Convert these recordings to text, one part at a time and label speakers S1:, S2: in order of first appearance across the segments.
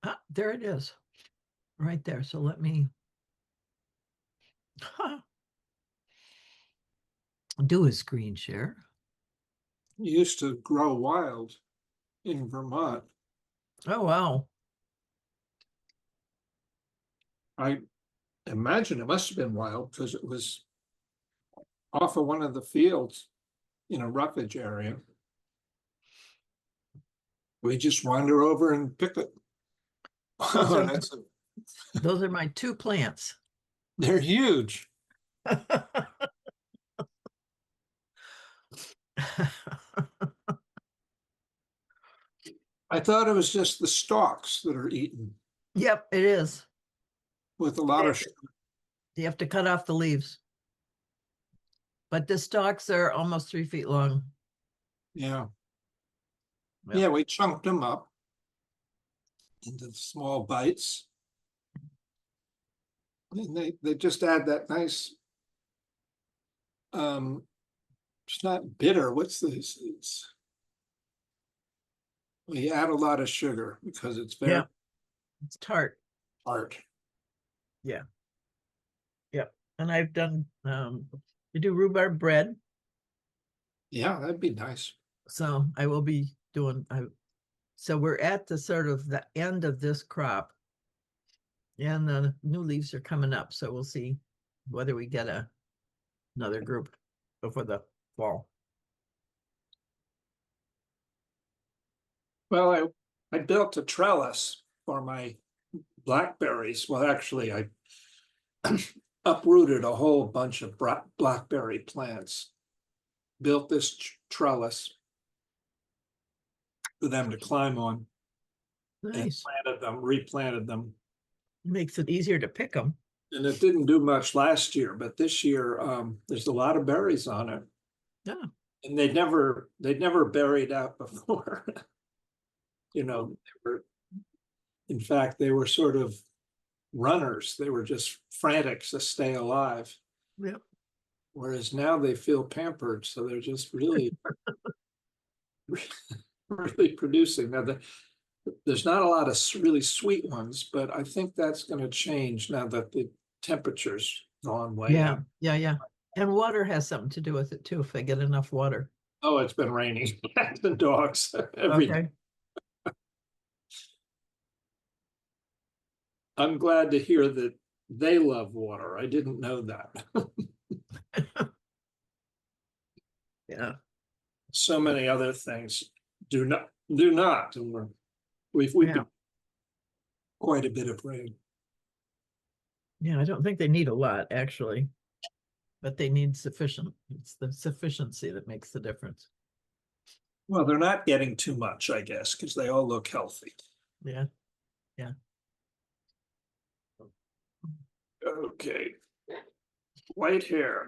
S1: Ah, there it is, right there. So let me do a screen share.
S2: It used to grow wild in Vermont.
S1: Oh, wow.
S2: I imagine it must have been wild because it was off of one of the fields in a roughage area. We just wander over and pick it.
S1: Those
S2: Oh,
S1: are those are my two plants.
S2: they're huge. I thought it was just the stalks that are eaten
S1: Yep, it is.
S2: with a lot of
S1: You have to cut off the leaves. But the stalks are almost 3 feet long.
S2: yeah.
S1: Yep.
S2: Yeah, we chunked them up into small bites. And they just add that nice it's not bitter. What's this? We add a lot of sugar because it's very
S1: Yeah, it's tart.
S2: tart.
S1: Yeah. Yep. And I've done you do rhubarb bread.
S2: Yeah, that'd be nice.
S1: So I will be doing so we're at the sort of the end of this crop and the new leaves are coming up. So we'll see whether we get another group before the fall.
S2: Well, I built a trellis for my blackberries. Well, actually, I uprooted a whole bunch of blackberry plants, built this trellis for them to climb on, and
S1: Nice.
S2: planted them, replanted them.
S1: Makes it easier to pick them.
S2: And it didn't do much last year, but this year there's a lot of berries on it.
S1: Yeah.
S2: And they'd never berried out before. In fact, they were sort of runners. They were just frantic to stay alive.
S1: Yep.
S2: Whereas now they feel pampered, so they're just really, really producing. Now, there's not a lot of really sweet ones, but I think that's going to change now that the temperature's gone way
S1: Yeah.
S2: up.
S1: Yeah. Yeah. And water has something to do with it too, if they get enough water.
S2: Oh, it's been raining. Cats and dogs every day.
S1: Okay.
S2: I'm glad to hear that they love water. I didn't know that.
S1: Yeah.
S2: So many other things do not. And we've
S1: Yeah.
S2: been quite a bit of rain.
S1: Yeah. I don't think they need a lot actually, but they need sufficient. It's the sufficiency that makes the difference.
S2: Well, they're not getting too much, I guess, because they all look healthy.
S1: Yeah. Yeah.
S2: Okay. White hair.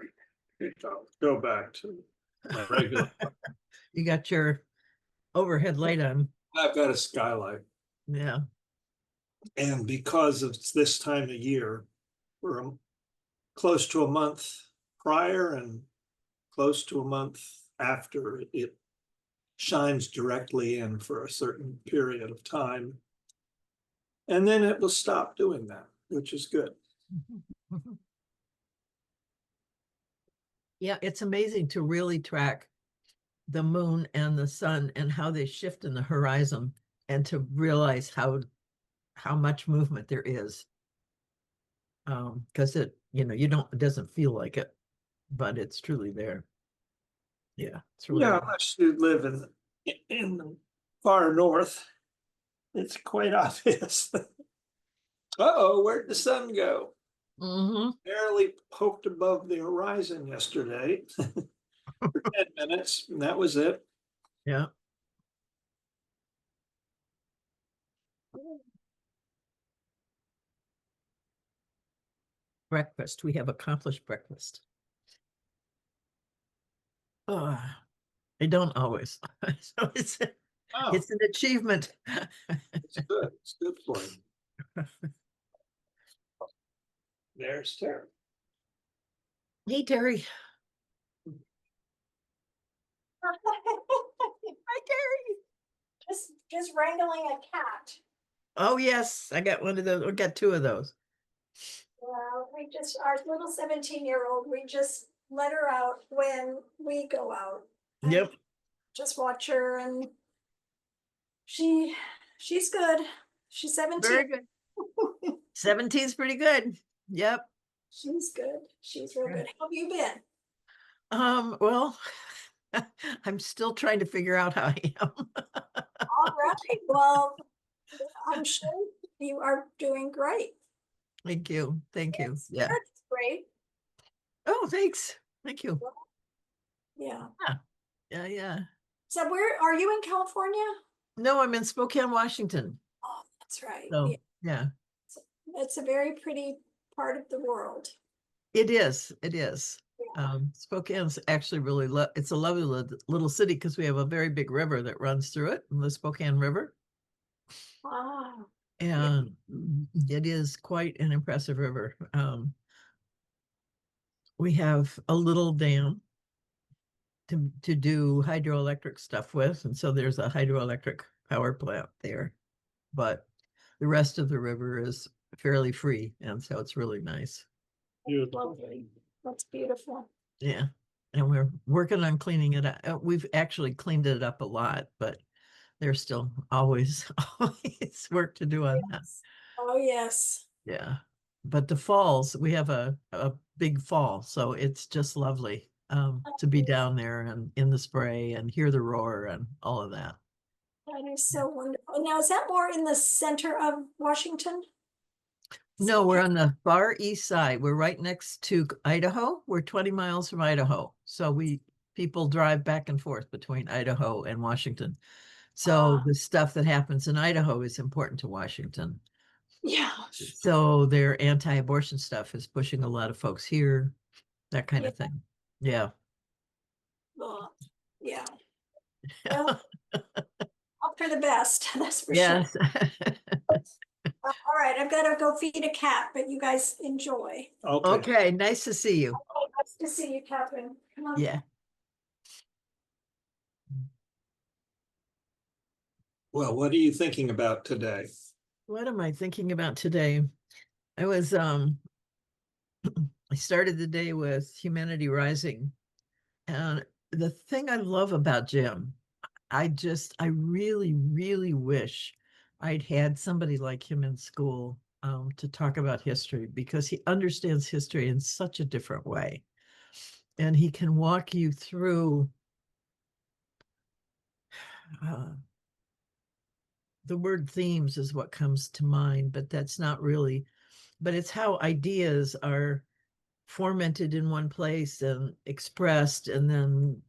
S2: Go back to my regular.
S1: You got your overhead light on.
S2: I've got a skylight.
S1: Yeah.
S2: And because of this time of year, we're close to a month prior and close to a month after it shines directly in for a certain period of time. And then it will stop doing that, which is good.
S1: Yeah, it's amazing to really track the moon and the sun and how they shift in the horizon and to realize how much movement there is. Because it doesn't feel like it, but it's truly there. Yeah, it's really
S2: Yeah, unless you live in the far north, it's quite obvious. Uh-oh, where'd the sun go?
S1: Mhm.
S2: Barely poked above the horizon yesterday for 10 minutes, and that was it.
S1: Yeah. Breakfast. We have accomplished breakfast. I don't always. So
S2: Oh,
S1: it's an achievement.
S2: it's good. It's good for you. There's Terry.
S1: Hey, Terry. Hi, Terry.
S3: Just just wrangling a cat.
S1: Oh, yes, I got one of those. I got two of those.
S3: Well, our little 17-year-old, we just let her out when we go out. and
S1: Yep.
S3: Just watch her, and she's good. She's 17.
S1: Very good. 17's pretty good. Yep.
S3: She's good. She's real good. How have you been?
S1: Well, I'm still trying to figure out how I am.
S3: All right. Well, I'm sure you are doing great.
S1: Thank you. Thank you.
S3: Yes,
S1: Yeah.
S3: that's great.
S1: Oh, thanks. Thank you.
S3: Yeah.
S1: Yeah, yeah.
S3: So where are you in California?
S1: No, I'm in Spokane, Washington.
S3: Oh, that's right.
S1: So,
S3: Yeah.
S1: yeah,
S3: It's a very pretty part of the world.
S1: it is. It is.
S3: Yeah.
S1: Spokane's actually really, it's a lovely little city because we have a very big river that runs through it, the Spokane River.
S3: Ah,
S1: And it is quite an impressive river. We have a little dam to do hydroelectric stuff with, and so there's a hydroelectric power plant there. But the rest of the river is fairly free, and so it's really nice.
S3: lovely. That's beautiful.
S1: Yeah. And we're working on cleaning it up. We've actually cleaned it up a lot, but there's still always work to do on that.
S3: Oh, yes.
S1: Yeah. But the falls, we have a big fall, so it's just lovely to be down there and in the spray and hear the roar and all of that.
S3: That is so wonderful. Now, is that more in the center of Washington?
S1: No, we're on the far east side. We're right next to Idaho. We're 20 miles from Idaho. So people drive back and forth between Idaho and Washington. So the stuff that happens in Idaho is important to Washington.
S3: Yeah.
S1: So their anti-abortion stuff is pushing a lot of folks here, that kind of thing. Yeah.
S3: Yeah. Well, hope for the best. That's for
S1: Yes.
S3: sure. All right, I've got to go feed a cat, but you guys enjoy.
S2: Okay.
S1: Okay, nice to see you.
S3: Nice to see you, Kathryn. Come on.
S1: Yeah.
S2: Well, what are you thinking about today?
S1: What am I thinking about today? I was I started the day with Humanity Rising. And the thing I love about Jim, I really, really wish I'd had somebody like him in school to talk about history, because he understands history in such a different way. And he can walk you through the word themes is what comes to mind, but that's not really, but it's how ideas are fomented in one place and expressed and then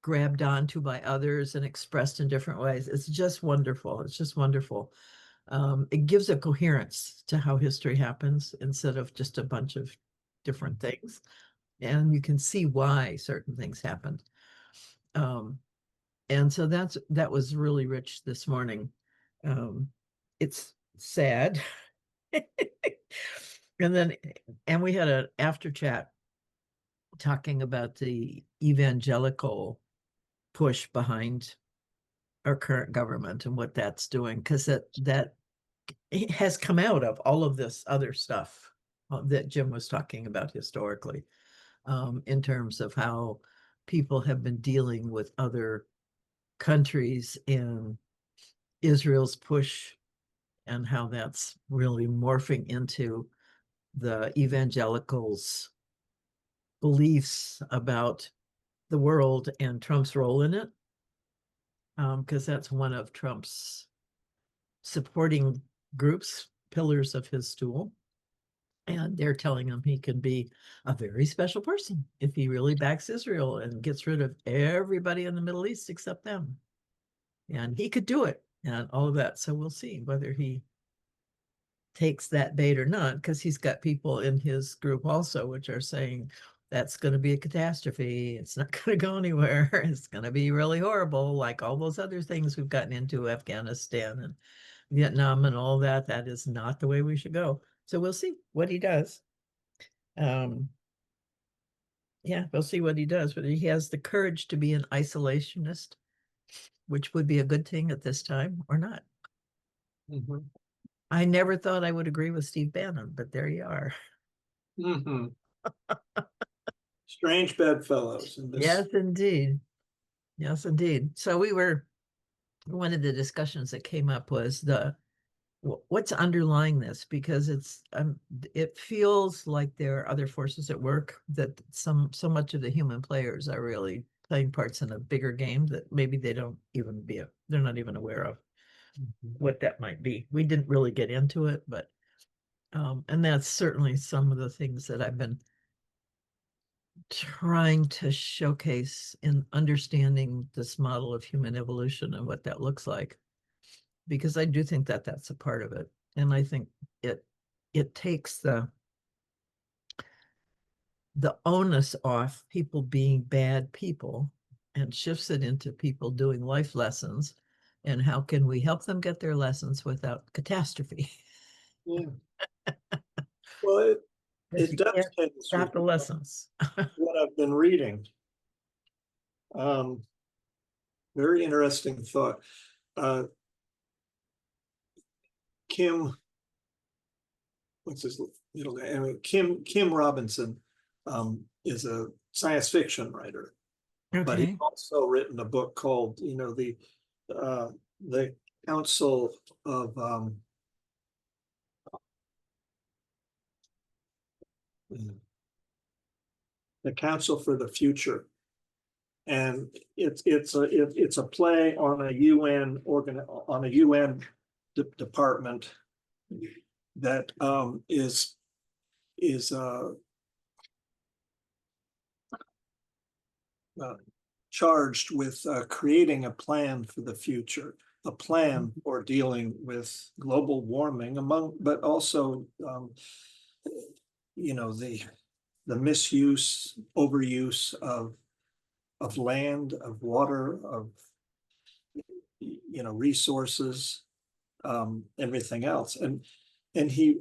S1: grabbed onto by others and expressed in different ways. It's just wonderful. It's just wonderful. It gives a coherence to how history happens instead of just a bunch of different things. And you can see why certain things happened. And so that was really rich this morning. It's sad. And we had an after chat talking about the evangelical push behind our current government and what that's doing, because that it has come out of all of this other stuff that Jim was talking about historically, in terms of how people have been dealing with other countries and Israel's push, and how that's really morphing into the evangelicals' beliefs about the world and Trump's role in it, because that's one of Trump's supporting groups, pillars of his stool. And they're telling him he can be a very special person if he really backs Israel and gets rid of everybody in the Middle East except them. And he could do it and all of that. So we'll see whether he takes that bait or not, because he's got people in his group also which are saying that's going to be a catastrophe. It's not going to go anywhere. It's going to be really horrible, like all those other things we've gotten into, Afghanistan and Vietnam and all that. That is not the way we should go. So we'll see what he does. Yeah, we'll see what he does, but he has the courage to be an isolationist which would be a good thing at this time or not.
S2: Mhm.
S1: I never thought I would agree with Steve Bannon, but there you are.
S2: Mhm. Strange bedfellows in this.
S1: Yes, indeed. Yes, indeed. So one of the discussions that came up was what's underlying this, because it feels like there are other forces at work, that so much of the human players are really playing parts in a bigger game that maybe they're not even aware of what that might be. We didn't really get into it, but and that's certainly some of the things that I've been trying to showcase in understanding this model of human evolution and what that looks like, because I do think that that's a part of it. And I think it takes the onus off people being bad people and shifts it into people doing life lessons, and how can we help them get their lessons without catastrophe.
S2: Yeah. Well,
S1: Because
S2: it
S1: you
S2: does
S1: can't
S2: take
S1: stop the lessons.
S2: what I've been reading. Very interesting thought. Kim, what's his middle name? Anyway, Kim Robinson is a science fiction writer, but he's
S1: Okay.
S2: also written a book called, the Council of the Council for the Future, and it's a play on a UN department that is charged with creating a plan for the future, a plan for dealing with global warming, but also the misuse, overuse of land, of water, of resources, everything else, and he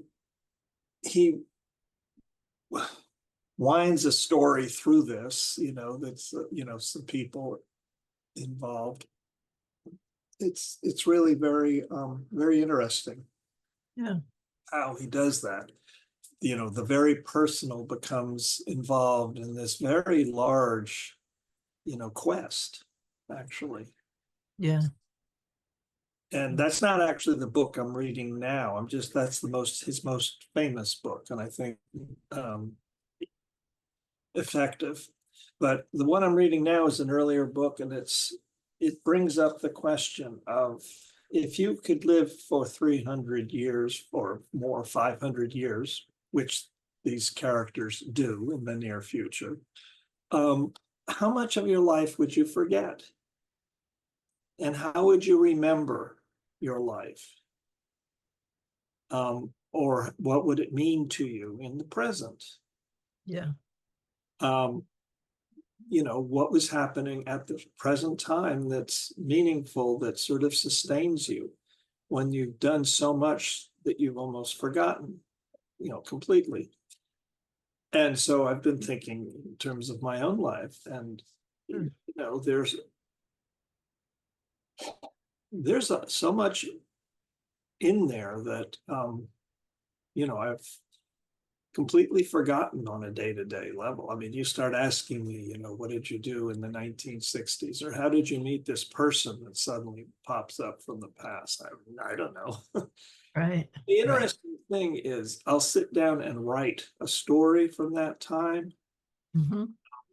S2: winds a story through this, that's some people involved. It's really very very interesting.
S1: Yeah.
S2: How he does that. The very personal becomes involved in this very large, quest, actually.
S1: Yeah.
S2: And that's not actually the book I'm reading now. That's his most famous book, and I think effective. But the one I'm reading now is an earlier book, and it brings up the question of, if you could live for 300 years or more, 500 years, which these characters do in the near future, how much of your life would you forget? And how would you remember your life? Or what would it mean to you in the present?
S1: Yeah.
S2: What was happening at the present time that's meaningful, that sort of sustains you when you've done so much that you've almost forgotten, completely. And so I've been thinking in terms of my own life, and there's so much in there that I've completely forgotten on a day-to-day level. I mean, you start asking me, what did you do in the 1960s, or how did you meet this person that suddenly pops up from the past? I don't know.
S1: Right.
S2: The interesting thing is, I'll sit down and write a story from that time.
S1: Mm-hmm.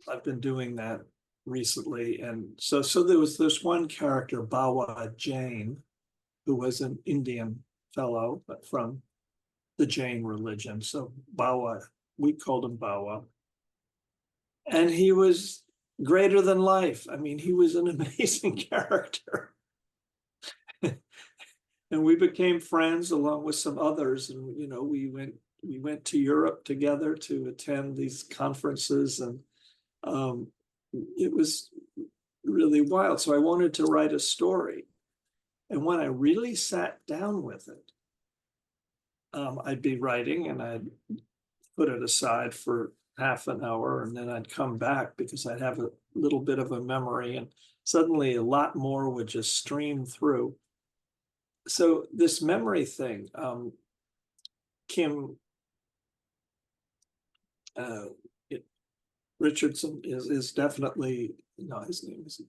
S2: I've been doing that recently, and so there was this one character, Bawa Jain, who was an Indian fellow, but from the Jain religion. So Bawa, we called him Bawa. And he was greater than life. I mean, he was an amazing character. And we became friends along with some others. And, we went to Europe together to attend these conferences. And it was really wild. So I wanted to write a story. And when I really sat down with it, I'd be writing, and I'd put it aside for half an hour, and then I'd come back because I'd have a little bit of a memory, and suddenly a lot more would just stream through. So this memory thing, Kim uh, Richardson is definitely, no, his name is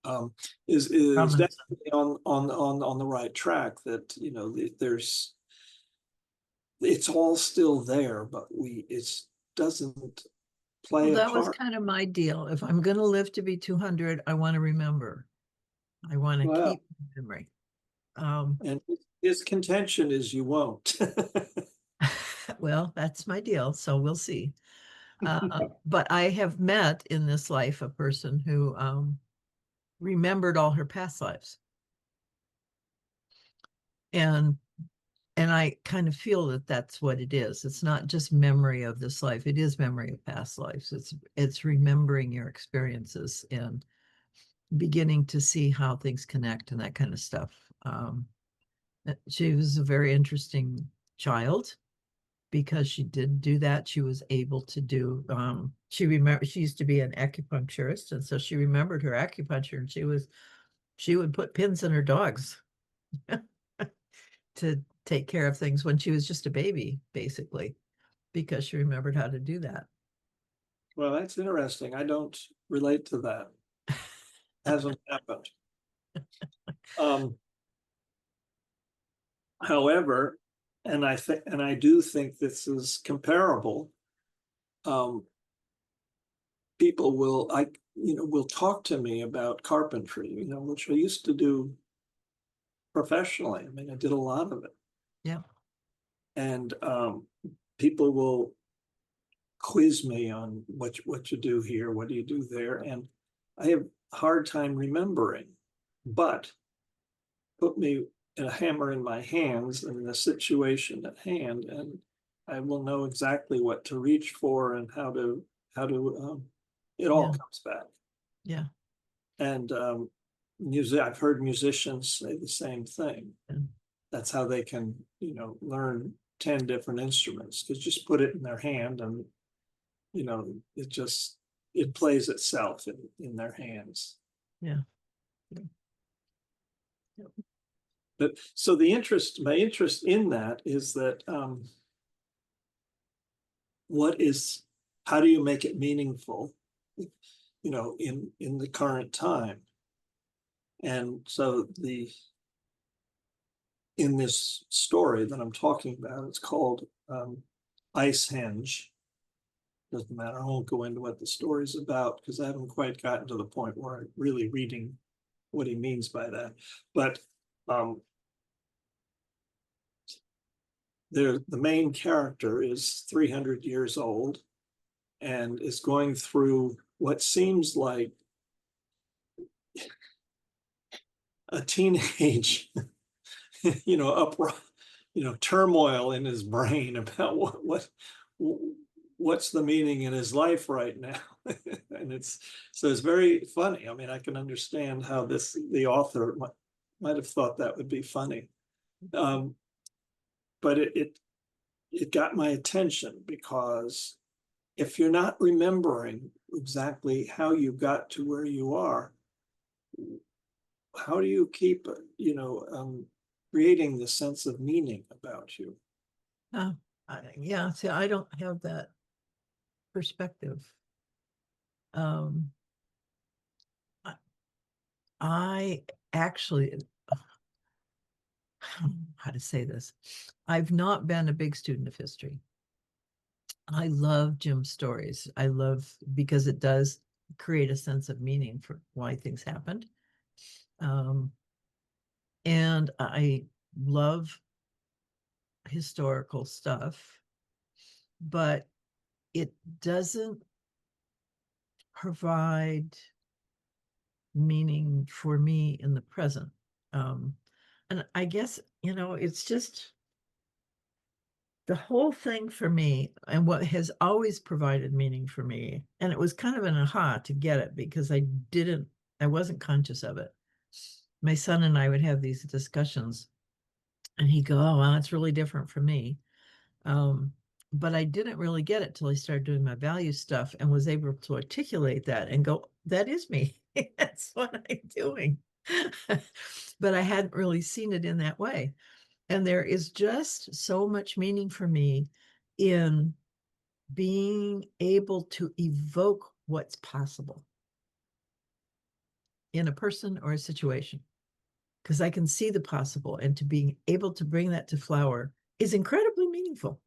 S1: Robinson.
S2: definitely on the right track. That, you know, there's, it's all still there, but it doesn't play
S1: Well,
S2: a
S1: that was
S2: part.
S1: kind of my deal. If I'm going to live to be 200, I want to remember. I want to
S2: Well,
S1: keep memory. Um,
S2: and his contention is you won't.
S1: well, that's my deal. So we'll see. But I have met in this life a person who remembered all her past lives. And I kind of feel that that's what it is. It's not just memory of this life. It is memory of past lives. It's remembering your experiences and beginning to see how things connect and that kind of stuff. She was a very interesting child because she did do that. She was able to do, she used to be an acupuncturist. And so she remembered her acupuncture, and she would put pins in her dogs to take care of things when she was just a baby, basically, because she remembered how to do that.
S2: Well, that's interesting. I don't relate to that. Hasn't happened. However, and I do think this is comparable. People will talk to me about carpentry, you know, which I used to do professionally. I mean, I did a lot of it.
S1: Yeah.
S2: And people will quiz me on what you do here, what do you do there, and I have a hard time remembering. But put me a hammer in my hands in the situation at hand, and I will know exactly what to reach for and how to it all
S1: Yeah.
S2: comes back.
S1: Yeah.
S2: And I've heard musicians say the same thing.
S1: Yeah.
S2: That's how they can, you know, learn 10 different instruments, because just put it in their hand and, you know, it plays itself in their hands.
S1: Yeah.
S2: But so my interest in that is that how do you make it meaningful, you know, in the current time? And so in this story that I'm talking about, it's called Ice Henge. Doesn't matter. I won't go into what the story's about because I haven't quite gotten to the point where I'm really reading what he means by that. But the main character is 300 years old and is going through what seems like a teenage, you know, turmoil in his brain about what's the meaning in his life right now. And it's very funny. I mean, I can understand how the author might have thought that would be funny. But it got my attention, because if you're not remembering exactly how you got to where you are, how do you keep, you know, creating the sense of meaning about you?
S1: Yeah. See, I don't have that perspective. I actually, how to say this? I've not been a big student of history. I love Jim's stories. I love, because it does create a sense of meaning for why things happened. And I love historical stuff, but it doesn't provide meaning for me in the present. And I guess, you know, it's just the whole thing for me, and what has always provided meaning for me. And it was kind of an aha to get it, because I wasn't conscious of it. My son and I would have these discussions, and he'd go, "Oh, well, it's really different for me." but I didn't really get it till I started doing my value stuff and was able to articulate that and go, that is me. That's what I'm doing. But I hadn't really seen it in that way. And there is just so much meaning for me in being able to evoke what's possible in a person or a situation, because I can see the possible, and to being able to bring that to flower is incredibly meaningful.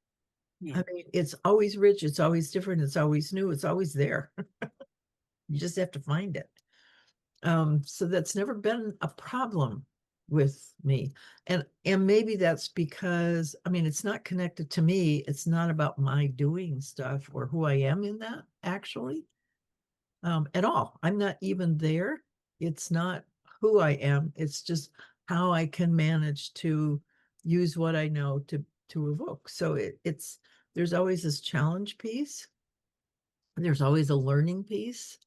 S2: Yeah.
S1: I mean, it's always rich, it's always different, it's always new, it's always there. You just have to find it. So that's never been a problem with me. And maybe that's because, I mean, it's not connected to me. It's not about my doing stuff or who I am in that actually, at all. I'm not even there. It's not who I am. It's just how I can manage to use what I know to evoke. So it's there's always this challenge piece. There's always a learning piece.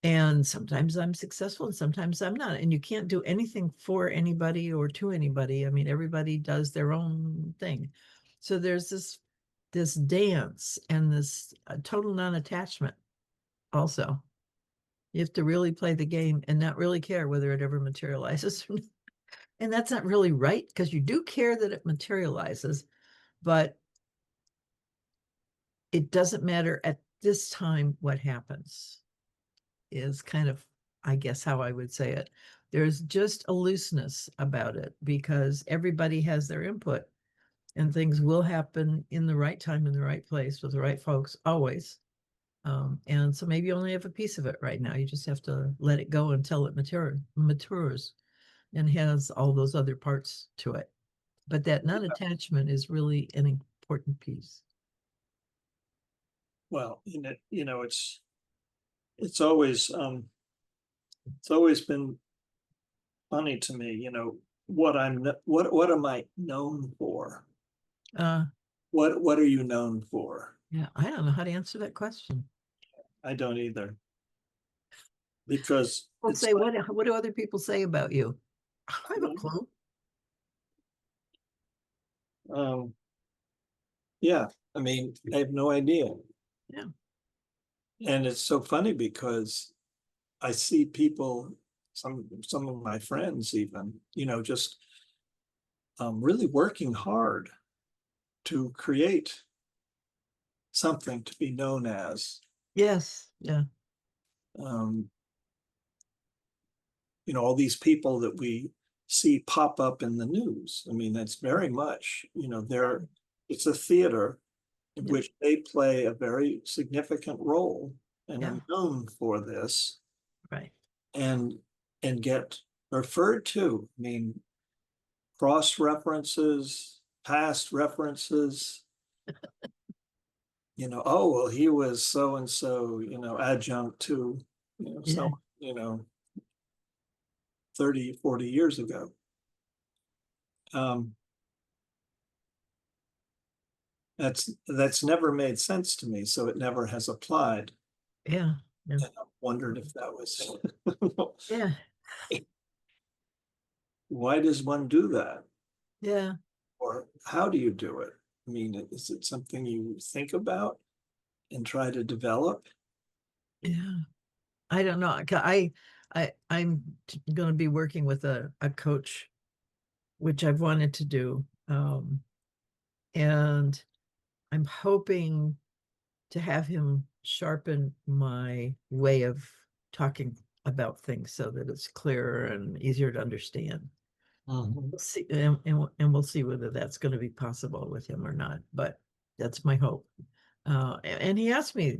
S1: And sometimes I'm successful and sometimes I'm not. And you can't do anything for anybody or to anybody. I mean, everybody does their own thing. So there's this dance and this total non-attachment also. You have to really play the game and not really care whether it ever materializes. And that's not really right, because you do care that it materializes, but it doesn't matter at this time what happens, is kind of, I guess, how I would say it. There's just a looseness about it because everybody has their input and things will happen in the right time, in the right place, with the right folks, always. And so maybe you only have a piece of it right now. You just have to let it go until it matures and has all those other parts to it. But that non-attachment is really an important piece.
S2: Well, it's always been funny to me, what am I known for?
S1: Uh,
S2: What are you known for?
S1: yeah, I don't know how to answer that question.
S2: I don't either. Because
S1: People
S2: it's
S1: say,
S2: like,
S1: what do other people say about you? I have a clue.
S2: yeah, I mean, I have no idea.
S1: Yeah.
S2: And it's so funny because I see people, some of my friends even, just really working hard to create something to be known as.
S1: Yes. Yeah.
S2: Um, all these people that we see pop up in the news. I mean, that's very much, it's a theater in
S1: Yeah.
S2: which they play a very significant role and
S1: Yeah.
S2: are known for this
S1: Right.
S2: and get referred to. I mean, cross references, past references. Oh, well, he was so and so, adjunct to,
S1: Yeah.
S2: so, 30, 40 years ago. That's never made sense to me, so it never has applied.
S1: Yeah. Yeah.
S2: And I wondered if that was
S1: Yeah.
S2: why does one do that?
S1: Yeah.
S2: Or how do you do it? I mean, is it something you think about and try to develop?
S1: Yeah. I don't know. I'm going to be working with a coach, which I've wanted to do. And I'm hoping to have him sharpen my way of talking about things so that it's clearer and easier to understand. We'll see, and we'll see whether that's going to be possible with him or not, but that's my hope. And he asked me,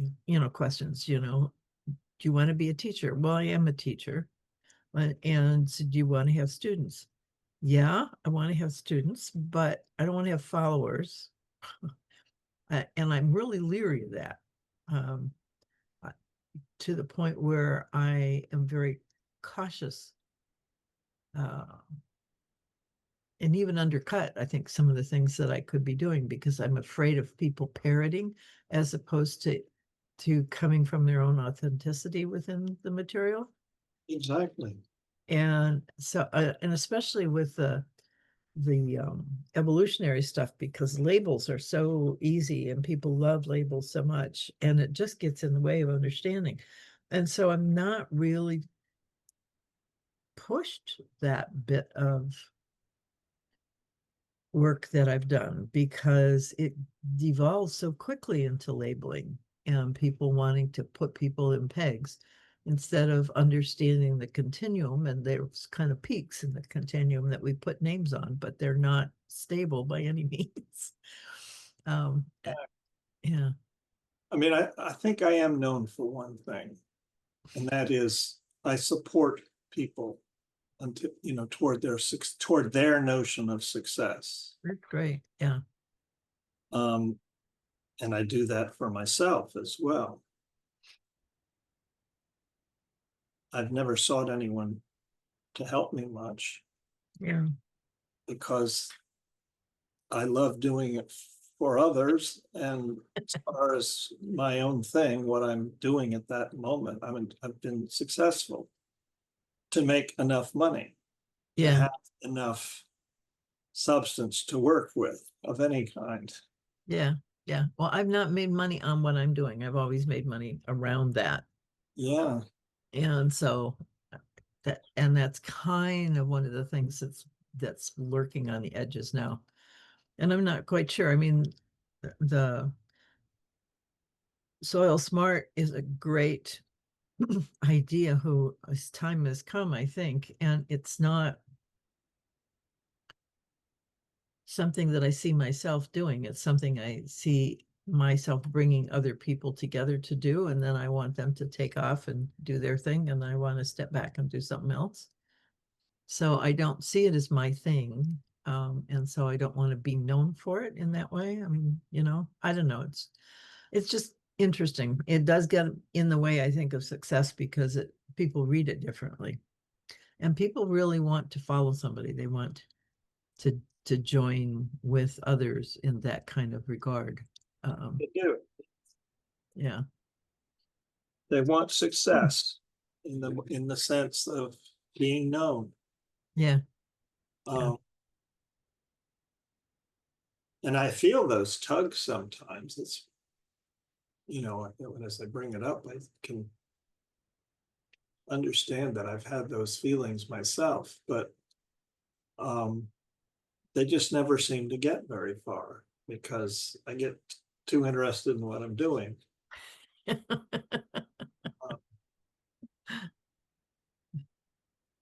S1: questions, do you want to be a teacher? Well, I am a teacher. And so do you want to have students? Yeah, I want to have students, but I don't want to have followers. And I'm really leery of that, um, to the point where I am very cautious, uh, and even undercut, I think, some of the things that I could be doing, because I'm afraid of people parroting as opposed to coming from their own authenticity within the material.
S2: Exactly.
S1: And so, and especially with the evolutionary stuff because labels are so easy and people love labels so much, and it just gets in the way of understanding. And so I'm not really pushed that bit of work that I've done because it devolves so quickly into labeling and people wanting to put people in pegs instead of understanding the continuum. And there's kind of peaks in the continuum that we put names on, but they're not stable by any means. Yeah.
S2: I mean, I think I am known for one thing, and that is I support people until, toward their notion of success.
S1: That's great. Yeah.
S2: And I do that for myself as well. I've never sought anyone to help me much
S1: Yeah.
S2: because I love doing it for others. And as far as my own thing, what I'm doing at that moment, I've been successful to make enough money, to
S1: Yeah.
S2: have enough substance to work with of any kind.
S1: Yeah. Yeah. Well, I've not made money on what I'm doing. I've always made money around that.
S2: Yeah.
S1: And so that's kind of one of the things that's lurking on the edges now. And I'm not quite sure. I mean, the Soil Smart is a great idea whose time has come, I think, and it's not something that I see myself doing. It's something I see myself bringing other people together to do, and then I want them to take off and do their thing, and I want to step back and do something else. So I don't see it as my thing. And so I don't want to be known for it in that way. I mean, I don't know. It's just interesting. It does get in the way, I think, of success because people read it differently. And people really want to follow somebody. They want to join with others in that kind of regard.
S2: They do.
S1: Yeah.
S2: They want success in the sense of being known.
S1: Yeah.
S2: And I feel those tugs sometimes. It's, as I bring it up, I can understand that I've had those feelings myself, but they just never seem to get very far because I get too interested in what I'm doing.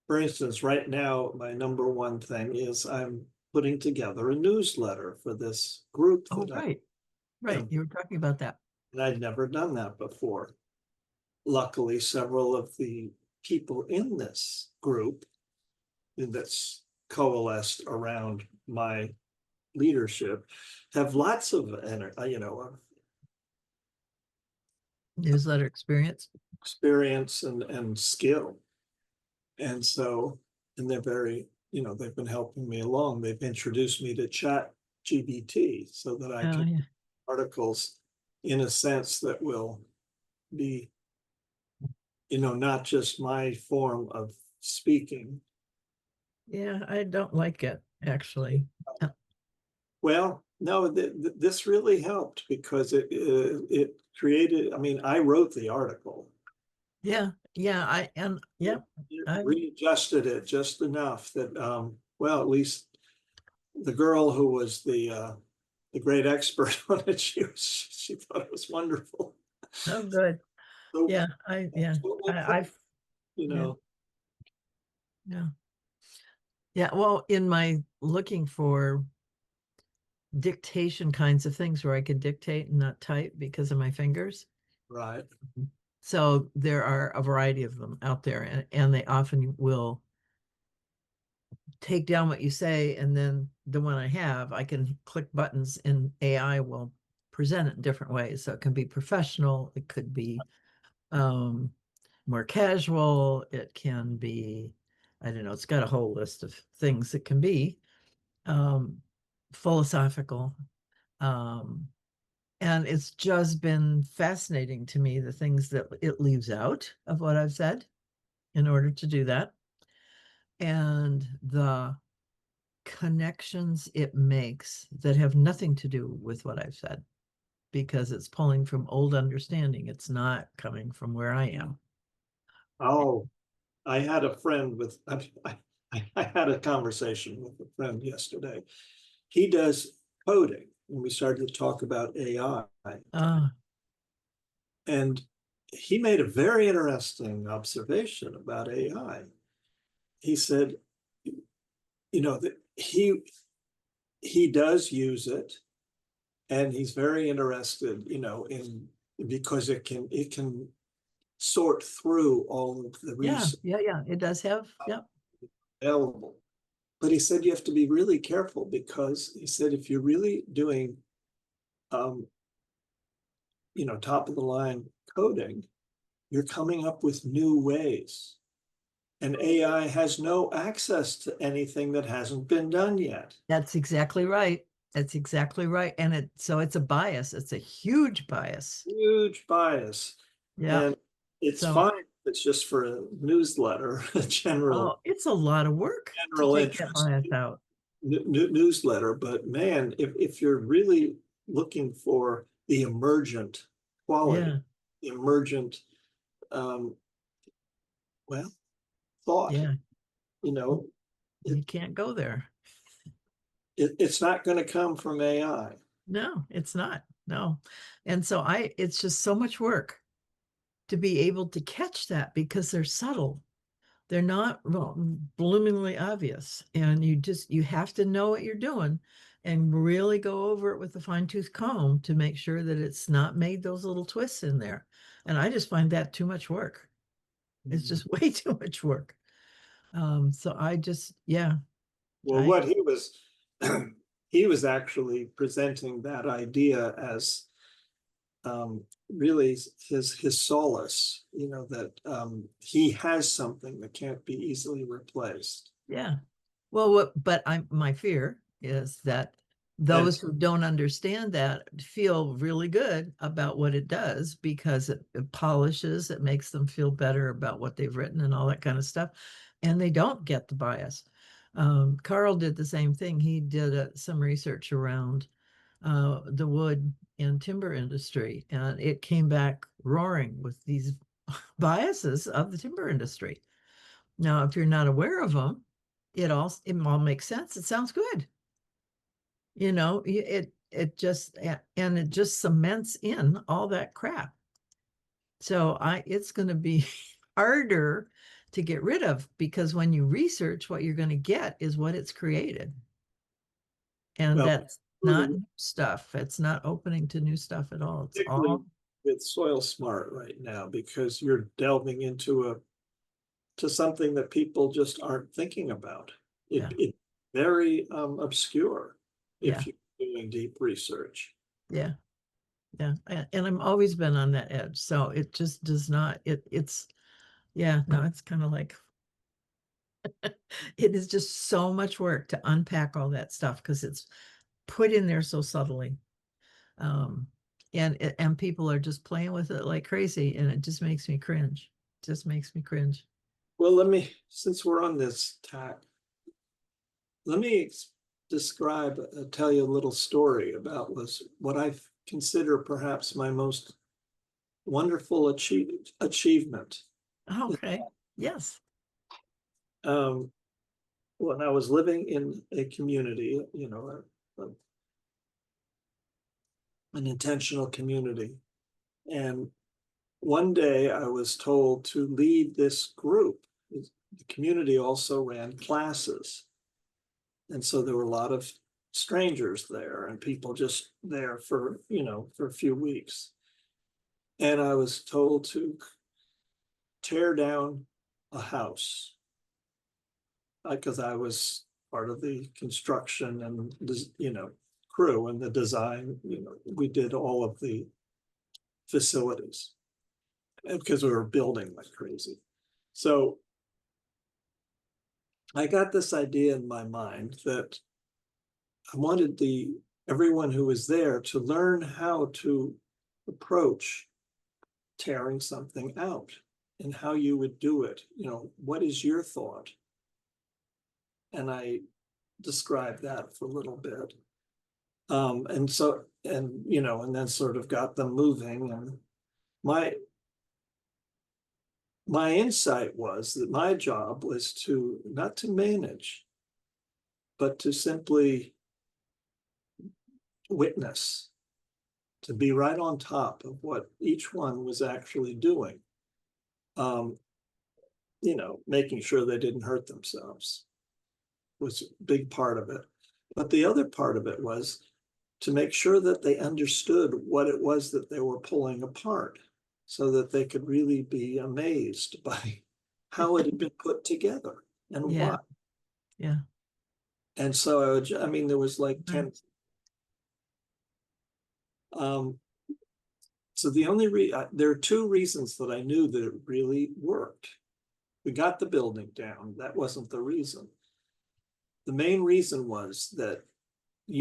S2: For instance, right now, my number one thing is I'm putting together a newsletter for this group.
S1: Oh, right. Right. You were talking about that.
S2: And I'd never done that before. Luckily, several of the people in this group that's coalesced around my leadership have lots of
S1: Newsletter experience.
S2: And skill. And so, and they're very, they've been helping me along. They've introduced me to ChatGPT so that I can
S1: Yeah.
S2: articles in a sense that will be, not just my form of speaking.
S1: Yeah, I don't like it, actually.
S2: Well, no, this really helped because it created, I wrote the article.
S1: Yeah.
S2: Readjusted it just enough that, well, at least the girl who was the great expert on it, she thought it was wonderful.
S1: Oh, good.
S2: So,
S1: Yeah. Yeah. Well, in my looking for dictation kinds of things where I could dictate and not type because of my fingers.
S2: Right.
S1: So there are a variety of them out there, and they often will take down what you say, and then the one I have, I can click buttons and AI will present it in different ways. So it can be professional, it could be more casual, it can be, I don't know, it's got a whole list of things it can be, philosophical. And it's just been fascinating to me, the things that it leaves out of what I've said in order to do that. And the connections it makes that have nothing to do with what I've said, because it's pulling from old understanding. It's not coming from where I am.
S2: Oh, I had a friend with, I had a conversation with a friend yesterday. He does coding, and we started to talk about AI.
S1: Uh,
S2: And he made a very interesting observation about AI. He said, you know, that he does use it, and he's very interested, you know, in, because it can sort through all of the
S1: yeah,
S2: research
S1: yeah. It does have, yeah.
S2: available. But he said you have to be really careful, because he said if you're really doing, you know, top of the line coding, you're coming up with new ways. And AI has no access to anything that hasn't been done yet.
S1: That's exactly right. That's exactly right. And so it's a bias. It's a huge bias.
S2: Huge bias.
S1: Yeah.
S2: And it's
S1: So,
S2: fine. It's just for a newsletter, a
S1: oh, it's a lot of work to
S2: general
S1: take that
S2: interest
S1: bias out.
S2: newsletter. But man, if you're really looking for the emergent quality,
S1: Yeah.
S2: the emergent, um, well, thought,
S1: Yeah.
S2: you know,
S1: You can't go there.
S2: it's not going to come from AI.
S1: No, it's not. No. And so it's just so much work to be able to catch that, because they're subtle. They're not bloomingly obvious. And you have to know what you're doing and really go over it with a fine-tooth comb to make sure that it's not made those little twists in there. And I just find that too much work. It's just way too much work. So yeah,
S2: Well, what he was, he was actually presenting that idea as, really his solace, you know, that he has something that can't be easily replaced.
S1: yeah. Well, but my fear is that
S2: And
S1: those who don't understand that feel really good about what it does, because it polishes, it makes them feel better about what they've written and all that kind of stuff. And they don't get the bias. Carl did the same thing. He did some research around the wood and timber industry, and it came back roaring with these biases of the timber industry. Now, if you're not aware of them, it all makes sense. It sounds good. It just, and it just cements in all that crap. So it's going to be harder to get rid of, because when you research, what you're going to get is what it's created. And
S2: well,
S1: that's not new stuff. It's not opening to new stuff at all. It's
S2: particularly
S1: all,
S2: with Soil Smart right now, because you're delving into something that people just aren't thinking about.
S1: yeah,
S2: It's very obscure
S1: yeah,
S2: if you're doing deep research.
S1: yeah, yeah. And I've always been on that edge. So it just does not, yeah, no, it's kind of like, it is just so much work to unpack all that stuff, because it's put in there so subtly. Um, and people are just playing with it like crazy, and it just makes me cringe. Just makes me cringe.
S2: Well, since we're on this tack, let me tell you a little story about what I consider perhaps my most wonderful achievement.
S1: Okay. Yes.
S2: Um, when I was living in a community, you know, an intentional community, and one day I was told to lead this group. The community also ran classes, and so there were a lot of strangers there and people just there for, you know, for a few weeks. And I was told to tear down a house, because I was part of the construction and, you know, crew and the design. You know, we did all of the facilities because we were building like crazy. So I got this idea in my mind that I wanted everyone who was there to learn how to approach tearing something out and how you would do it. You know, what is your thought? And I describe that for a little bit. And so, and, and then sort of got them moving. And my insight was that my job was to, not to manage, but to simply witness, to be right on top of what each one was actually doing. Making sure they didn't hurt themselves was a big part of it. But the other part of it was to make sure that they understood what it was that they were pulling apart, so that they could really be amazed by how it had been put together and
S1: Yeah.
S2: why.
S1: Yeah.
S2: And so there was like 10. So there are two reasons that I knew that it really worked. We got the building down. That wasn't the reason. The main reason was that if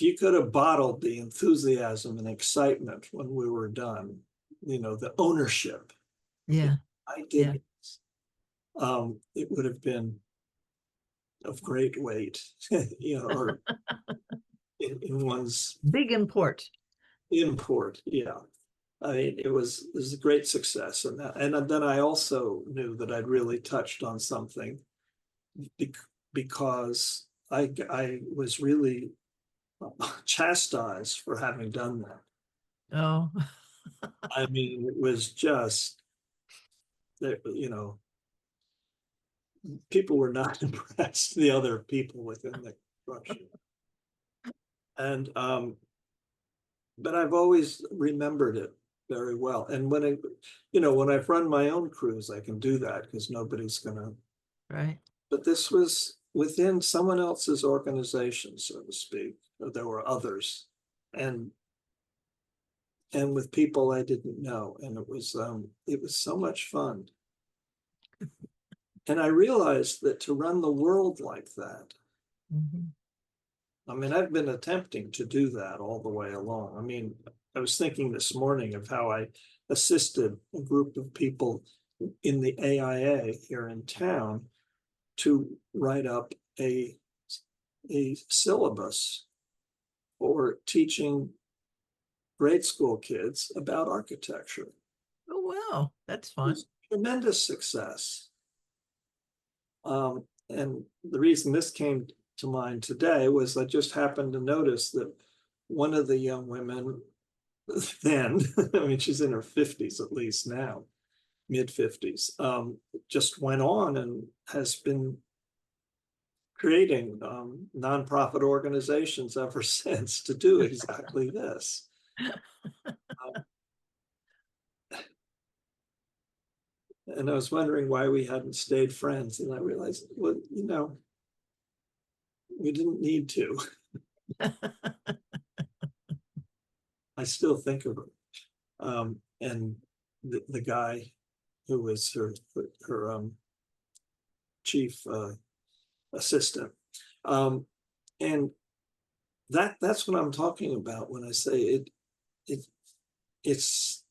S2: you could have bottled the enthusiasm and excitement when we were done, the ownership.
S1: Yeah.
S2: I did this. It would have been of great weight, or in one's
S1: Big import.
S2: import. Yeah. I mean, it was a great success. And then I also knew that I'd really touched on something because I was really chastised for having done that.
S1: Oh.
S2: I mean, it was just that, people were not impressed, the other people within the construction. And but I've always remembered it very well. And when I've run my own cruise, I can do that because nobody's gonna.
S1: Right.
S2: But this was within someone else's organization, so to speak. Or there were others, and with people I didn't know, and it was so much fun. And I realized that to run the world like that,
S1: Mm-hmm.
S2: I mean, I've been attempting to do that all the way along. I mean, I was thinking this morning of how I assisted a group of people in the AIA here in town to write up a syllabus for teaching grade school kids about architecture.
S1: Oh, wow. That's fun.
S2: Tremendous success. And the reason this came to mind today was I just happened to notice that one of the young women then, I mean, she's in her 50s at least now, mid 50s, just went on and has been creating nonprofit organizations ever since to do exactly this. And I was wondering why we hadn't stayed friends. And I realized, well, we didn't need to. I still think of her. And the guy who was her chief assistant. And that's what I'm talking about when I say it's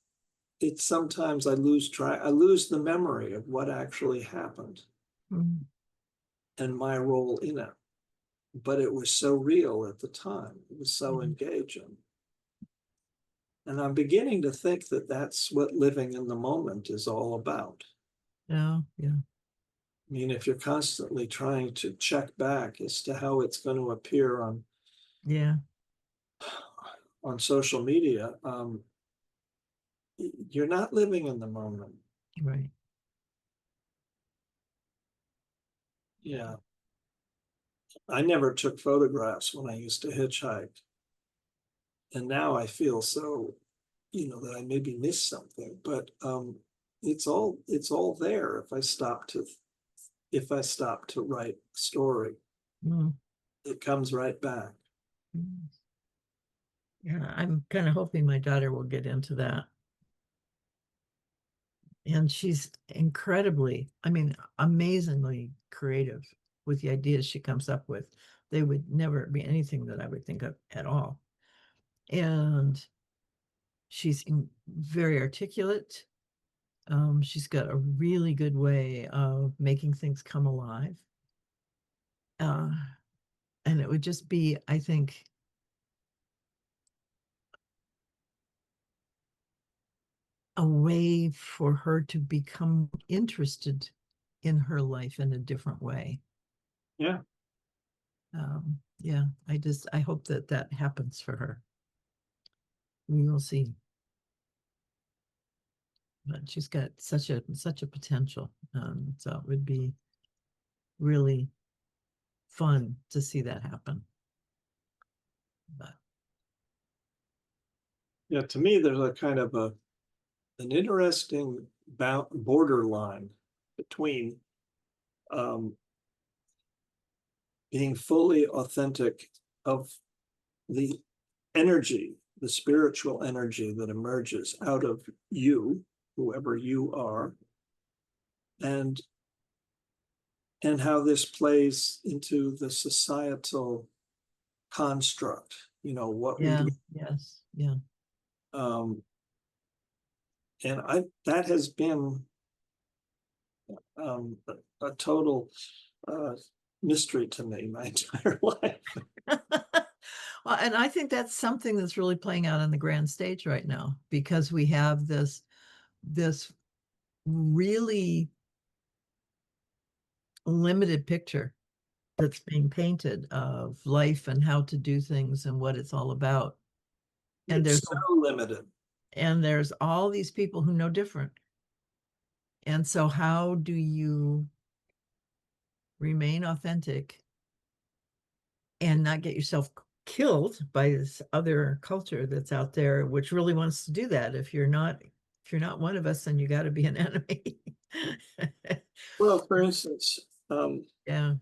S2: sometimes I lose the memory of what actually happened and my role in it. But it was so real at the time. It was so engaging. And I'm beginning to think that that's what living in the moment is all about.
S1: Yeah. Yeah.
S2: I mean, if you're constantly trying to check back as to how it's going to appear on social media, you're not living in the moment.
S1: Right.
S2: Yeah. I never took photographs when I used to hitchhike. And now I feel so, that I maybe missed something, but it's all there if I stop to write a story. It comes right back.
S1: Yeah, I'm kind of hoping my daughter will get into that. And she's incredibly, I mean, amazingly creative with the ideas she comes up with. They would never be anything that I would think of at all. And she's very articulate. She's got a really good way of making things come alive. And it would just be, I think, a way for her to become interested in her life in a different way.
S2: Yeah.
S1: Yeah, I hope that that happens for her. We will see. But she's got such a potential. So it would be really fun to see that happen. But
S2: Yeah, to me, there's a kind of an interesting borderline between being fully authentic of the energy, the spiritual energy that emerges out of you, whoever you are, and how this plays into the societal construct, what we
S1: yeah,
S2: do.
S1: yes, yeah.
S2: Um, and that has been a total mystery to me my entire life.
S1: Well, and I think that's something that's really playing out on the grand stage right now, because we have this really limited picture that's being painted of life and how to do things and what it's all about. And
S2: It's so limited.
S1: there's all these people who know different. And so how do you remain authentic and not get yourself killed by this other culture that's out there, which really wants to do that? If you're not one of us, then you got to be an enemy.
S2: Well, for instance,
S1: Yeah.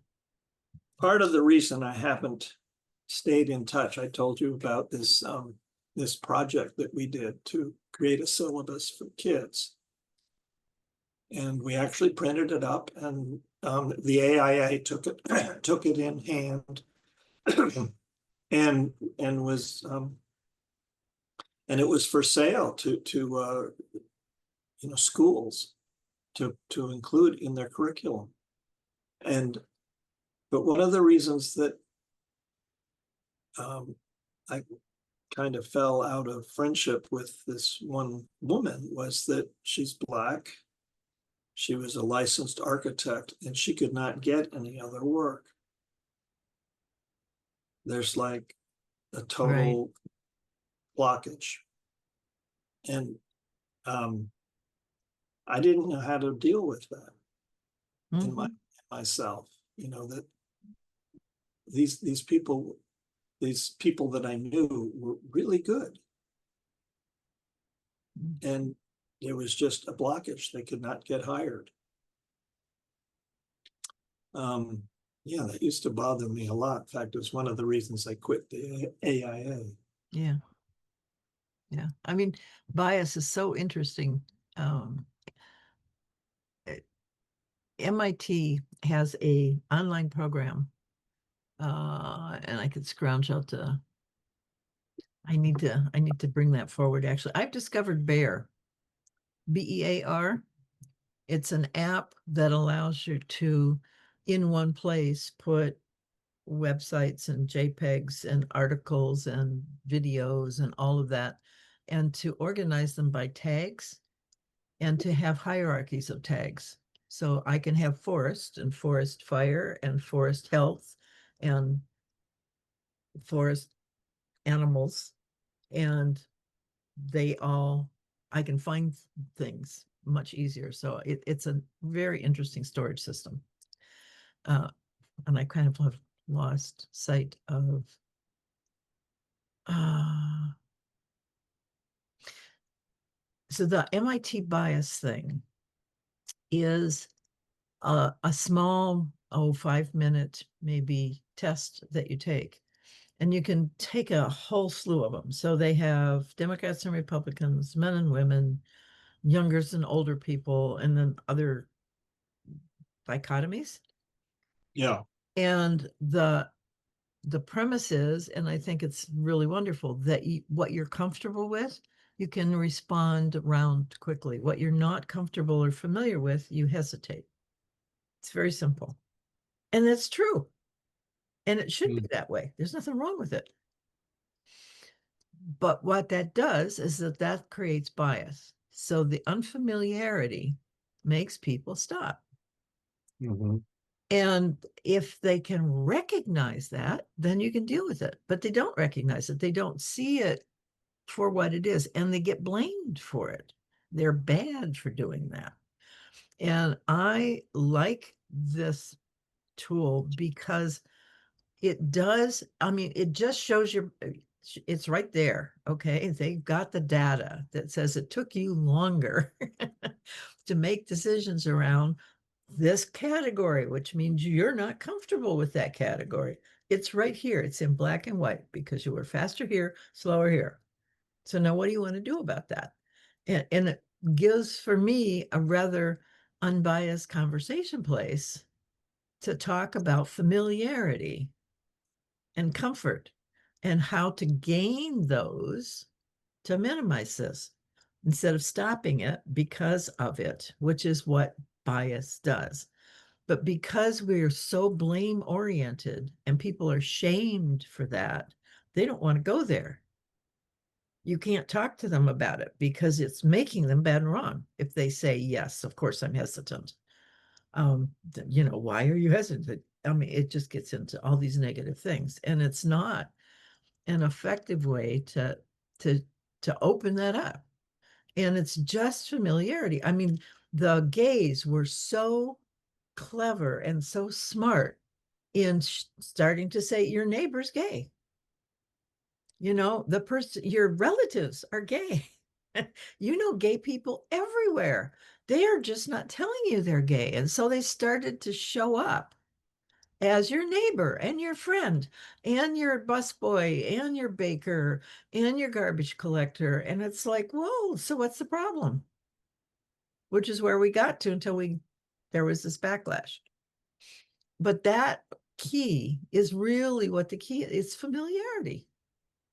S2: part of the reason I haven't stayed in touch, I told you about this project that we did to create a syllabus for kids. And we actually printed it up, and the AIA took it in hand and was and it was for sale to schools to include in their curriculum. But one of the reasons that I kind of fell out of friendship with this one woman was that she's Black. She was a licensed architect, and she could not get any other work. There's like a total blockage. And I didn't know how to deal with that in myself, that these people that I knew were really good. And it was just a blockage. They could not get hired. Yeah, that used to bother me a lot. In fact, it was one of the reasons I quit the AIA.
S1: Yeah. Yeah. I mean, bias is so interesting. MIT has a online program, and I could scrounge out I need to bring that forward. Actually, I've discovered Bear, BEAR. It's an app that allows you to, in one place, put websites and JPEGs and articles and videos and all of that, and to organize them by tags and to have hierarchies of tags. So I can have forest and forest fire and forest health and forest animals, and I can find things much easier. So it's a very interesting storage system. And I kind of have lost sight of so the MIT bias thing is a small 5-minute maybe test that you take, and you can take a whole slew of them. So they have Democrats and Republicans, men and women, youngers and older people, and then other dichotomies.
S2: Yeah.
S1: And the premise is, and I think it's really wonderful, that what you're comfortable with, you can respond around quickly. What you're not comfortable or familiar with, you hesitate. It's very simple. And that's true. And it should be that way. There's nothing wrong with it. But what that does is that creates bias. So the unfamiliarity makes people stop. And if they can recognize that, then you can deal with it. But they don't recognize it. They don't see it for what it is, and they get blamed for it. They're bad for doing that. And I like this tool because it does, I mean, it just shows you, it's right there. Okay. They got the data that says it took you longer to make decisions around this category, which means you're not comfortable with that category. It's right here. It's in black and white because you were faster here, slower here. So now what do you want to do about that? And it gives, for me, a rather unbiased conversation place to talk about familiarity and comfort and how to gain those to minimize this instead of stopping it because of it, which is what bias does. But because we're so blame oriented and people are shamed for that, they don't want to go there. You can't talk to them about it because it's making them bad and wrong. If they say, yes, of course I'm hesitant. Why are you hesitant? I mean, it just gets into all these negative things, and it's not an effective way to open that up. And it's just familiarity. I mean, the gays were so clever and so smart in starting to say your neighbor's gay. The person, your relatives are gay. Gay people everywhere. They are just not telling you they're gay. And so they started to show up as your neighbor and your friend and your busboy and your baker and your garbage collector. And it's like, whoa, so what's the problem? Which is where we got to until there was this backlash. But that key is really what the key is. It's familiarity.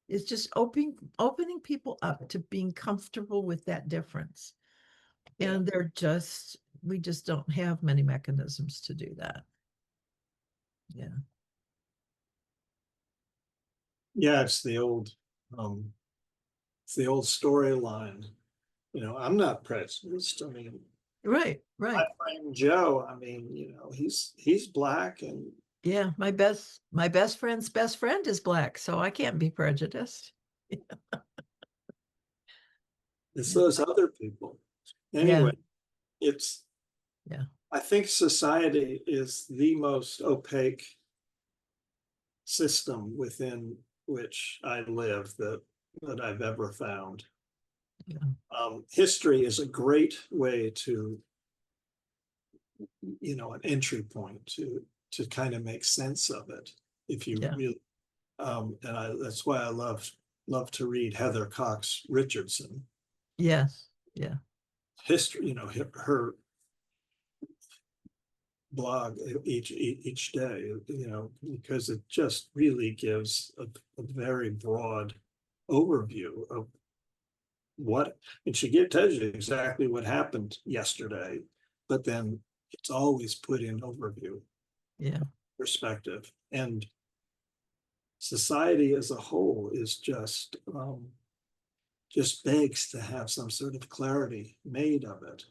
S1: It's just opening people up to being comfortable with that difference. And we just don't have many mechanisms to do that. Yeah.
S2: Yeah, it's the old storyline. I'm not prejudiced. I mean,
S1: Right.
S2: my friend Joe, I mean, he's black, and
S1: Yeah, my best friend's best friend is black, so I can't be prejudiced.
S2: it's
S1: Yeah.
S2: those other people. Anyway, it's
S1: Yeah.
S2: I think society is the most opaque system within which I live that I've ever found. History is a great way to, an entry point to kind of make sense of it. If you really, that's why I love to read Heather Cox Richardson.
S1: Yes. Yeah.
S2: History, her blog each day, because it just really gives a very broad overview of and she tells you exactly what happened yesterday, but then it's always put in overview perspective. And society as a whole is just begs to have some sort of clarity made of it,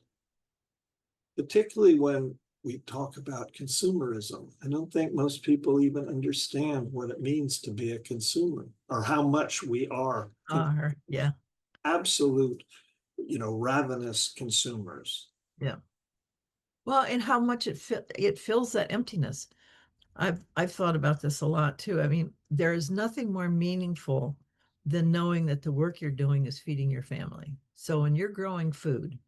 S2: particularly when we talk about consumerism. I don't think most people even understand what it means to be a consumer, or how much we are absolute, ravenous consumers.
S1: Yeah. Well, and how much it fills that emptiness. I've thought about this a lot too. I mean, there is nothing more meaningful than knowing that the work you're doing is feeding your family. So when you're growing food,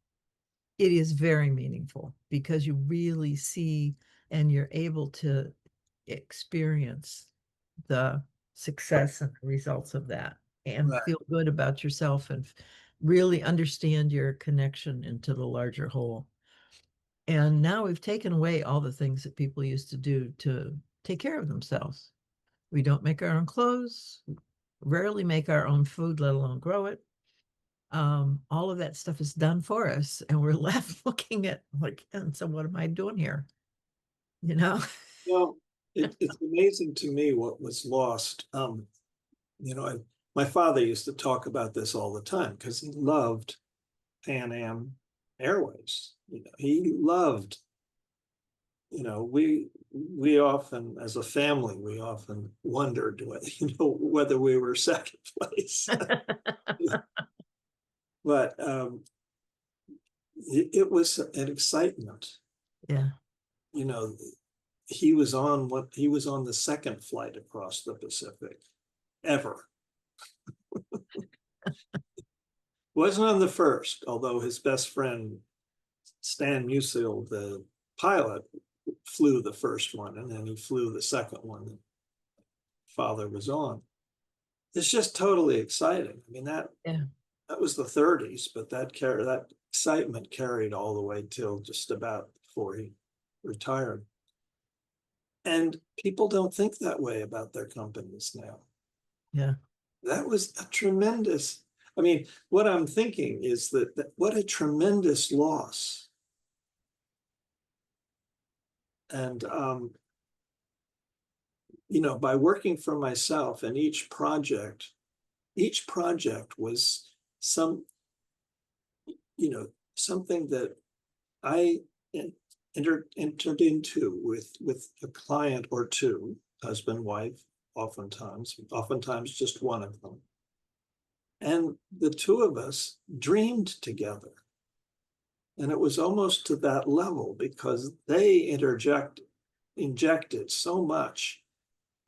S1: it is very meaningful because you really see and you're able to experience the success and the results of that and feel good about yourself and really understand your connection into the larger whole. And now we've taken away all the things that people used to do to take care of themselves. We don't make our own clothes, rarely make our own food, let alone grow it. All of that stuff is done for us, and we're left looking at like, and so what am I doing here?
S2: Well, It's amazing to me what was lost. My father used to talk about this all the time because he loved Pan Am Airways. He loved, we often, as a family, we often wondered, whether we were second place. But it was an excitement.
S1: Yeah.
S2: He was on the second flight across the Pacific ever. Wasn't on the first, although his best friend Stan Musial, the pilot, flew the first one, and then he flew the second one that father was on. It's just totally exciting. I mean, that was the 30s, but that excitement carried all the way till just about before he retired. And people don't think that way about their companies now.
S1: Yeah.
S2: That was a tremendous, I mean, what I'm thinking is that what a tremendous loss. And, by working for myself, and each project was something that I entered into with a client or two, husband, wife, oftentimes just one of them. And the two of us dreamed together. And it was almost to that level because they injected so much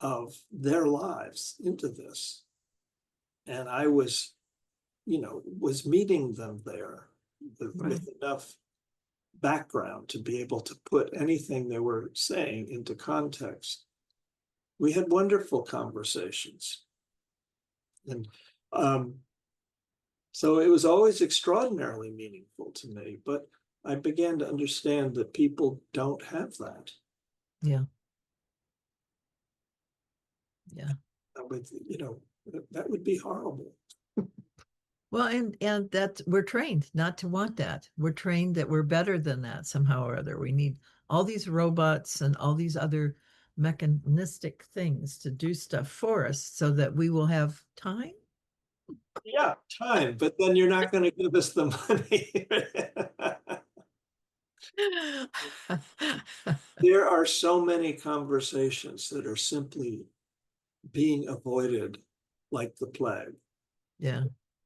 S2: of their lives into this. And I was meeting them there with enough background to be able to put anything they were saying into context. We had wonderful conversations. And so it was always extraordinarily meaningful to me, but I began to understand that people don't have that.
S1: Yeah. Yeah.
S2: That would be horrible.
S1: Well, and we're trained not to want that. We're trained that we're better than that somehow or other. We need all these robots and all these other mechanistic things to do stuff for us so that we will have time.
S2: Yeah, time, but then you're not going to give us the money. There are so many conversations that are simply being avoided like the plague.
S1: Yeah.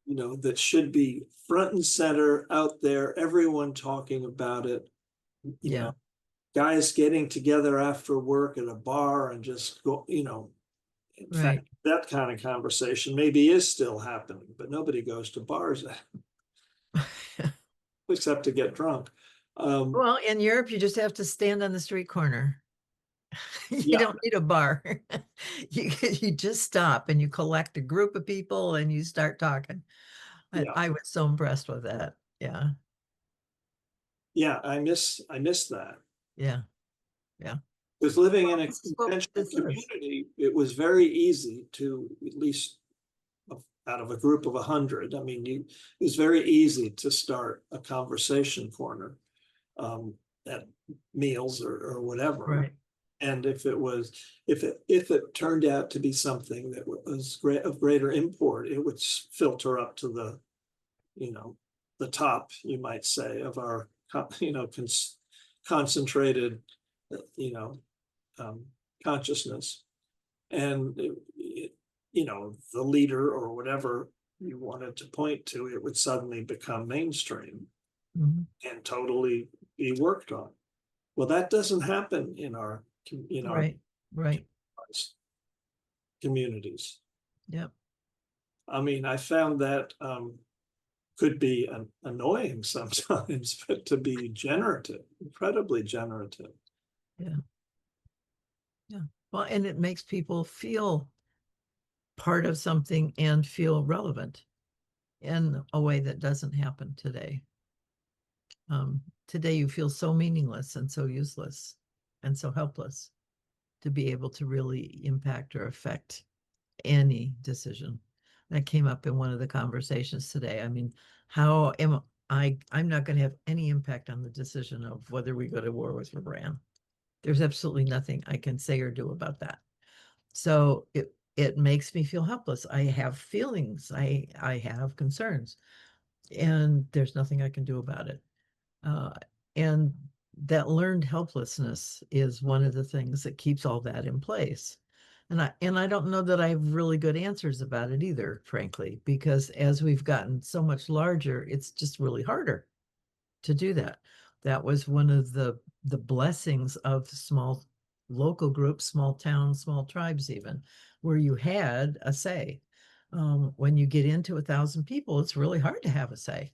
S2: That should be front and center out there, everyone talking about it. Guys getting together after work at a bar and just go, in fact, that kind of conversation maybe is still happening, but nobody goes to bars except to get drunk.
S1: Well, in Europe, you just have to stand on the street corner. You don't need a bar. You just stop and you collect a group of people and you start talking. I was so impressed with that. Yeah.
S2: Yeah, I miss that.
S1: Yeah. Yeah.
S2: Because living in a conventional community, it was very easy to, at least out of a group of 100, I mean, it was very easy to start a conversation corner at meals or whatever.
S1: Right.
S2: And if it turned out to be something that was of greater import, it would filter up to the top, you might say, of our concentrated consciousness. And the leader or whatever you wanted to point to, it would suddenly become mainstream and totally be worked on. Well, that doesn't happen in our communities.
S1: Yep.
S2: I mean, I found that could be annoying sometimes, but to be generative, incredibly generative.
S1: Yeah. Yeah. Well, and it makes people feel part of something and feel relevant in a way that doesn't happen today. Today you feel so meaningless and so useless and so helpless to be able to really impact or affect any decision. That came up in one of the conversations today. I mean, how am I'm not going to have any impact on the decision of whether we go to war with Iran. There's absolutely nothing I can say or do about that. So it makes me feel helpless. I have feelings. I have concerns, and there's nothing I can do about it. And that learned helplessness is one of the things that keeps all that in place. And I don't know that I have really good answers about it either, frankly, because as we've gotten so much larger, it's just really harder to do that. That was one of the blessings of small local groups, small towns, small tribes, even, where you had a say. When you get into 1,000 people, it's really hard to have a say.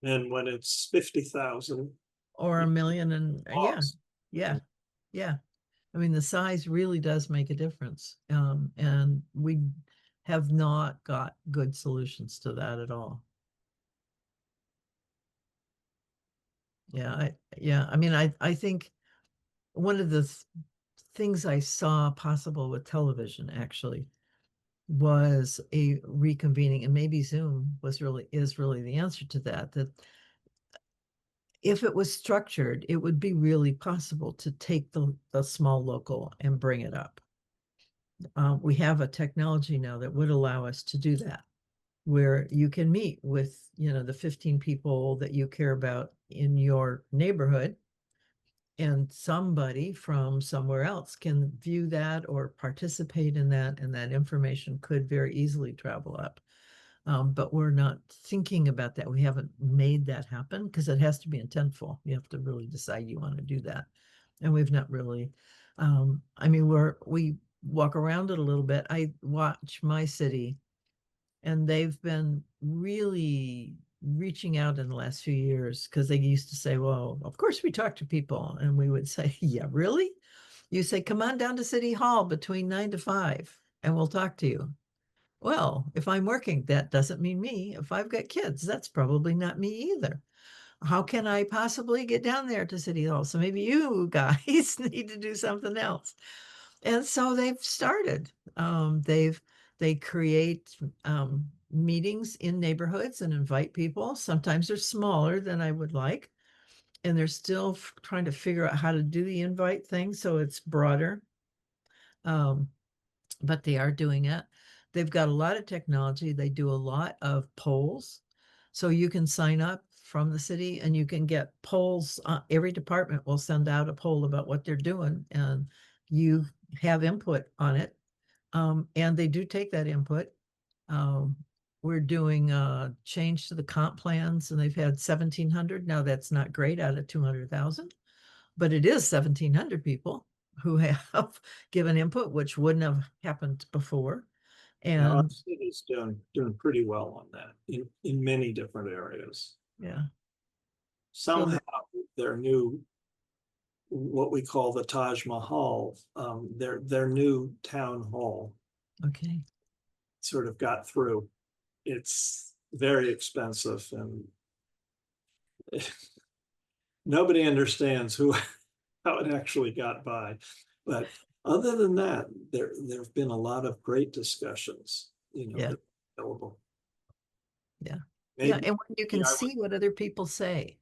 S2: And when it's 50,000.
S1: Or a million, and yeah,
S2: Lost.
S1: yeah, yeah. I mean, the size really does make a difference. And we have not got good solutions to that at all. I mean, I think one of the things I saw possible with television actually was a reconvening, and maybe Zoom is really the answer to that. That if it was structured, it would be really possible to take the small local and bring it up. We have a technology now that would allow us to do that, where you can meet with, the 15 people that you care about in your neighborhood, and somebody from somewhere else can view that or participate in that, and that information could very easily travel up. But we're not thinking about that. We haven't made that happen because it has to be intentful. You have to really decide you want to do that. And we've not really, I mean, we walk around it a little bit. I watch my city, and they've been really reaching out in the last few years, because they used to say, well, of course we talk to people. And we would say, yeah, really? You say, come on down to City Hall between 9 to 5 and we'll talk to you. Well, if I'm working, that doesn't mean me. If I've got kids, that's probably not me either. How can I possibly get down there to City Hall? So maybe you guys need to do something else. And so they've started. They create meetings in neighborhoods and invite people. Sometimes they're smaller than I would like, and they're still trying to figure out how to do the invite thing so it's broader. But they are doing it. They've got a lot of technology. They do a lot of polls. So you can sign up from the city and you can get polls. Every department will send out a poll about what they're doing, and you have input on it. And they do take that input. Um, we're doing a change to the comp plans, and they've had 1,700. Now, that's not great out of 200,000, but it is 1,700 people who have given input, which wouldn't have happened before.
S2: Now, our
S1: And
S2: city's doing pretty well on that in many different areas.
S1: yeah,
S2: Somehow their new, what we call the Taj Mahal, their new town hall
S1: okay,
S2: sort of got through. It's very expensive, and nobody understands how it actually got by. But other than that, there've been a lot of great discussions,
S1: yeah,
S2: that are available.
S1: yeah, yeah.
S2: Maybe
S1: And when you can
S2: I
S1: see what other people say,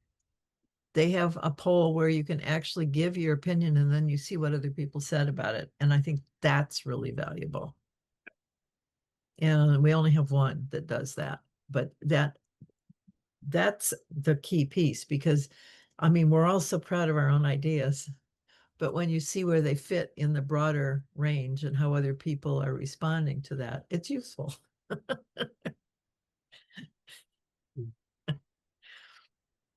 S1: they have a poll where you can actually give your opinion, and then you see what other people said about it. And I think that's really valuable. And we only have one that does that, but that's the key piece, because I mean, we're all so proud of our own ideas, but when you see where they fit in the broader range and how other people are responding to that, it's useful.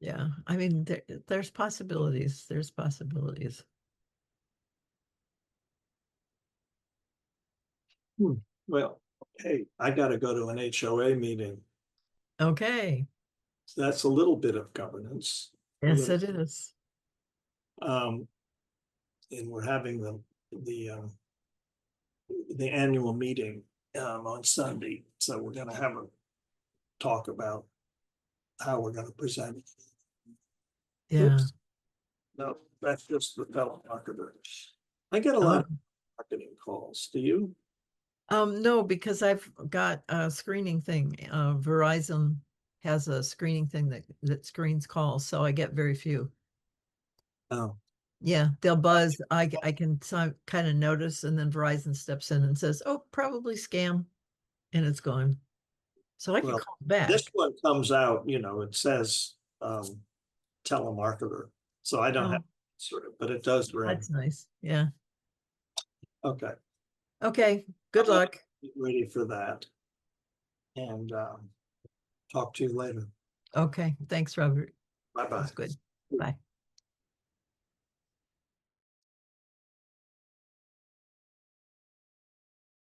S1: Yeah, I mean, there's possibilities. There's possibilities.
S2: Well, hey, I got to go to an HOA meeting.
S1: Okay.
S2: So that's a little bit of governance.
S1: Yes, it is.
S2: And we're having the annual meeting on Sunday. So we're going to have a talk about how we're going to present it.
S1: Yeah.
S2: Oops. No, that's just the telemarketer. I get a lot of marketing calls. Do you?
S1: No, because I've got a screening thing. Verizon has a screening thing that screens calls, so I get very few.
S2: Oh,
S1: Yeah, they'll buzz. I can kind of notice, and then Verizon steps in and says, "Oh, probably scam," and it's gone. So I can
S2: Well,
S1: call back.
S2: this one comes out, it says telemarketer, so I don't have
S1: Oh,
S2: sort of, but it does ring.
S1: that's nice. Yeah.
S2: Okay,
S1: Okay. Good luck.
S2: get ready for that. And talk to you later.
S1: Okay. Thanks, Robert.
S2: Bye-bye.
S1: That's good. Bye.